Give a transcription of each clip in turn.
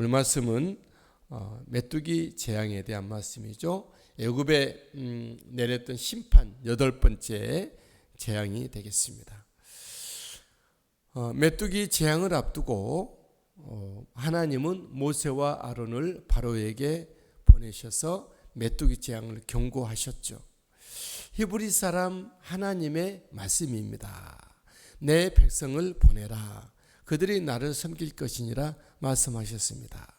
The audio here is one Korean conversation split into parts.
오늘 말씀은 메뚜기 재앙에 대한 말씀이죠. 애굽에 내렸던 심판 8번째 재앙이 되겠습니다. 메뚜기 재앙을 앞두고 하나님은 모세와 아론을 바로에게 보내셔서 메뚜기 재앙을 경고하셨죠. 히브리 사람 하나님의 말씀입니다. 내 백성을 보내라. 그들이 나를 섬길 것이니라 말씀하셨습니다.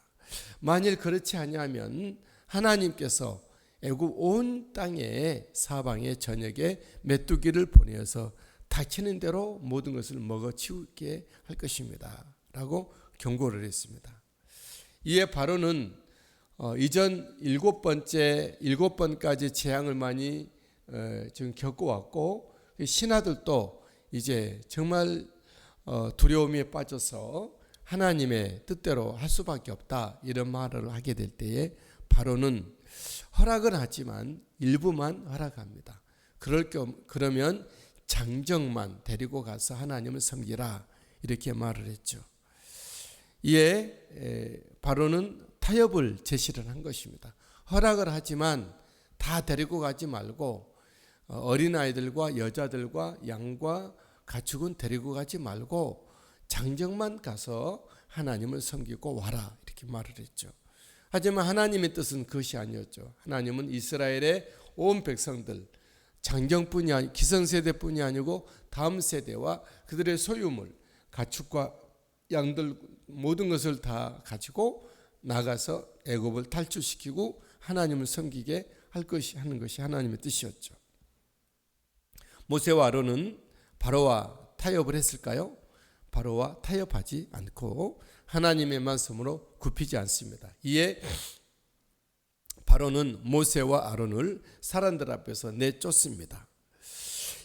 만일 그렇지 아니하면 하나님께서 애굽 온 땅에 사방에 전역에 메뚜기를 보내어서 닥치는 대로 모든 것을 먹어치우게 할 것입니다. 라고 경고를 했습니다. 이에 바로는 이전 7번까지 재앙을 많이 지금 겪어왔고 신하들도 이제 정말 두려움에 빠져서 하나님의 뜻대로 할 수밖에 없다 이런 말을 하게 될 때에 바로는 허락은 하지만 일부만 허락합니다. 그러면 장정만 데리고 가서 하나님을 섬기라 이렇게 말을 했죠. 이에 바로는 타협을 제시를 한 것입니다. 허락을 하지만 다 데리고 가지 말고 어린아이들과 여자들과 양과 가축은 데리고 가지 말고 장정만 가서 하나님을 섬기고 와라 이렇게 말을 했죠. 하지만 하나님의 뜻은 그것이 아니었죠. 하나님은 이스라엘의 온 백성들 장정뿐이 아니고 기성세대뿐이 아니고 다음 세대와 그들의 소유물 가축과 양들 모든 것을 다 가지고 나가서 애굽을 탈출시키고 하나님을 섬기게 하는 것이 하나님의 뜻이었죠. 모세와 아론은 바로와 타협을 했을까요? 바로와 타협하지 않고 하나님의 말씀으로 굽히지 않습니다. 이에 바로는 모세와 아론을 사람들 앞에서 내쫓습니다.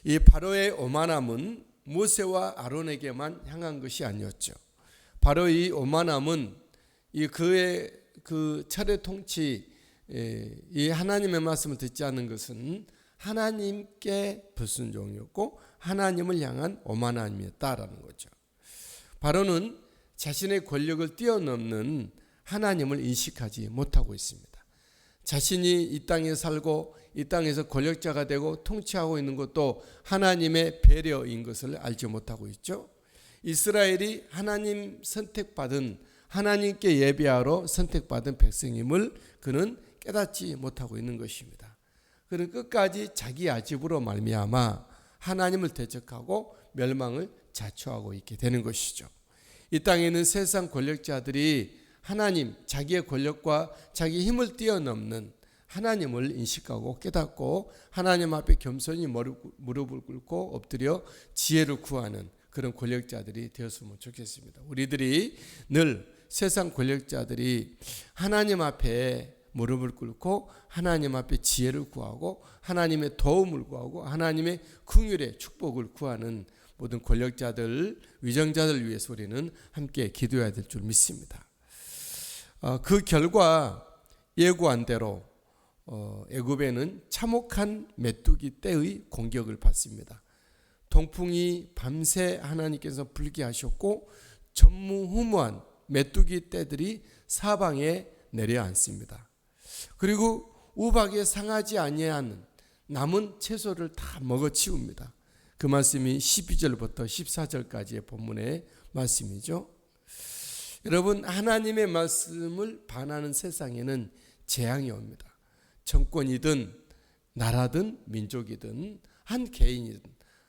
이 바로의 오만함은 모세와 아론에게만 향한 것이 아니었죠. 바로 이 오만함은 그의 그 철의 통치, 이 하나님의 말씀을 듣지 않는 것은 하나님께 불순종이었고 하나님을 향한 오만함이었다라는 거죠. 바로는 자신의 권력을 뛰어넘는 하나님을 인식하지 못하고 있습니다. 자신이 이 땅에 살고 이 땅에서 권력자가 되고 통치하고 있는 것도 하나님의 배려인 것을 알지 못하고 있죠. 이스라엘이 하나님 선택받은 하나님께 예배하러 선택받은 백성임을 그는 깨닫지 못하고 있는 것입니다. 그는 끝까지 자기 아집으로 말미암아 하나님을 대적하고 멸망을 자초하고 있게 되는 것이죠. 이 땅에 있는 세상 권력자들이 하나님, 자기의 권력과 자기 힘을 뛰어넘는 하나님을 인식하고 깨닫고 하나님 앞에 겸손히 무릎을 꿇고 엎드려 지혜를 구하는 그런 권력자들이 되었으면 좋겠습니다. 우리들이 늘 세상 권력자들이 하나님 앞에 무릎을 꿇고 하나님 앞에 지혜를 구하고 하나님의 도움을 구하고 하나님의 긍휼의 축복을 구하는 모든 권력자들, 위정자들 위해서 우리는 함께 기도해야 될 줄 믿습니다. 그 결과 예고한 대로 애굽에는 참혹한 메뚜기 떼의 공격을 받습니다. 동풍이 밤새 하나님께서 불게 하셨고 전무후무한 메뚜기 떼들이 사방에 내려앉습니다. 그리고 우박에 상하지 아니하는 남은 채소를 다 먹어치웁니다. 그 말씀이 12절부터 14절까지의 본문의 말씀이죠. 여러분, 하나님의 말씀을 반하는 세상에는 재앙이 옵니다. 정권이든 나라든 민족이든 한 개인이든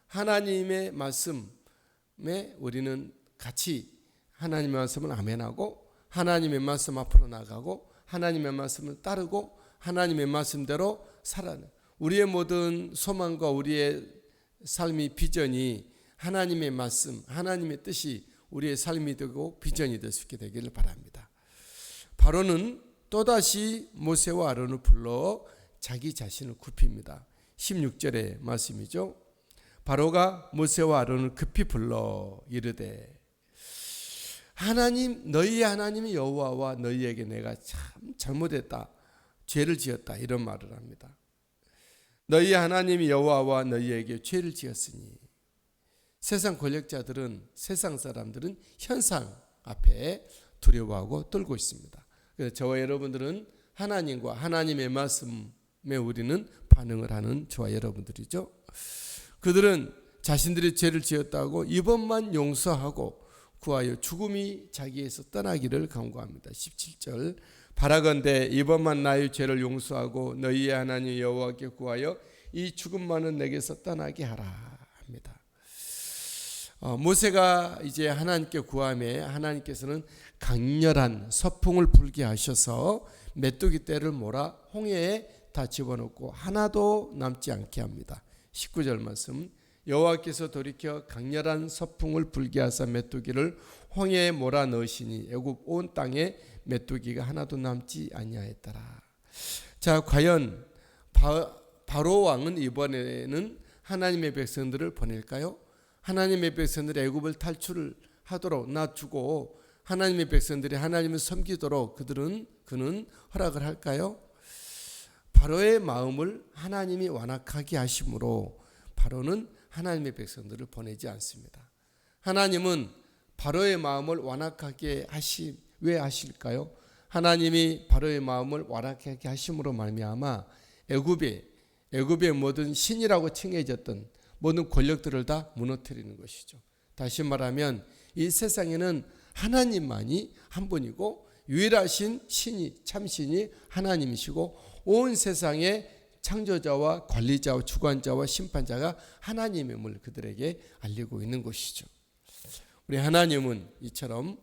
하나님의 말씀에 우리는 같이 하나님의 말씀을 아멘하고 하나님의 말씀 앞으로 나가고 하나님의 말씀을 따르고 하나님의 말씀대로 살아가는 우리의 모든 소망과 우리의 삶의 비전이 하나님의 말씀, 하나님의 뜻이 우리의 삶이 되고 비전이 될 수 있게 되기를 바랍니다. 바로는 또다시 모세와 아론을 불러 자기 자신을 굽힙니다. 16절의 말씀이죠. 바로가 모세와 아론을 급히 불러 이르되 하나님, 너희의 하나님이 여호와와 너희에게 내가 참 잘못했다, 죄를 지었다 이런 말을 합니다. 너희의 하나님이 여호와와 너희에게 죄를 지었으니 세상 권력자들은 세상 사람들은 현상 앞에 두려워하고 떨고 있습니다. 그래서 저와 여러분들은 하나님과 하나님의 말씀에 우리는 반응을 하는 저와 여러분들이죠. 그들은 자신들이 죄를 지었다고 이번만 용서하고 구하여 죽음이 자기에서 떠나기를 간구합니다. 17절 바라건대 이번만 나의 죄를 용서하고 너희의 하나님 여호와께 구하여 이 죽음만은 내게서 떠나게 하라 합니다. 모세가 이제 하나님께 구하매 하나님께서는 강렬한 서풍을 불게 하셔서 메뚜기 떼를 몰아 홍해에 다 집어넣고 하나도 남지 않게 합니다. 19절 말씀 여호와께서 돌이켜 강렬한 서풍을 불게 하사 메뚜기를 홍해에 몰아 넣으시니 애굽 온 땅에 메뚜기가 하나도 남지 아니하였더라. 자, 과연 바로 왕은 이번에는 하나님의 백성들을 보낼까요? 하나님의 백성들이 애굽을 탈출을 하도록 놔주고 하나님의 백성들이 하나님을 섬기도록 그는 허락을 할까요? 바로의 마음을 하나님이 완악하게 하심으로 바로는 하나님의 백성들을 보내지 않습니다. 하나님은 바로의 마음을 완악하게 왜 하실까요? 하나님이 바로의 마음을 완악하게 하심으로 말미암아 애굽의 모든 신이라고 칭해졌던 모든 권력들을 다 무너뜨리는 것이죠. 다시 말하면 이 세상에는 하나님만이 한 분이고 유일하신 신이 참신이 하나님이시고 온 세상의 창조자와 관리자와 주관자와 심판자가 하나님임을 그들에게 알리고 있는 것이죠. 우리 하나님은 이처럼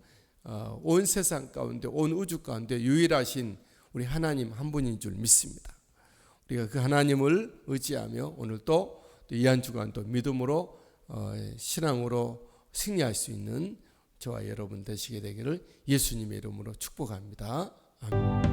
온 세상 가운데 온 우주 가운데 유일하신 우리 하나님 한 분인 줄 믿습니다. 우리가 그 하나님을 의지하며 오늘 또 이 한 주간도 믿음으로 신앙으로 승리할 수 있는 저와 여러분 되시게 되기를 예수님의 이름으로 축복합니다. 아멘.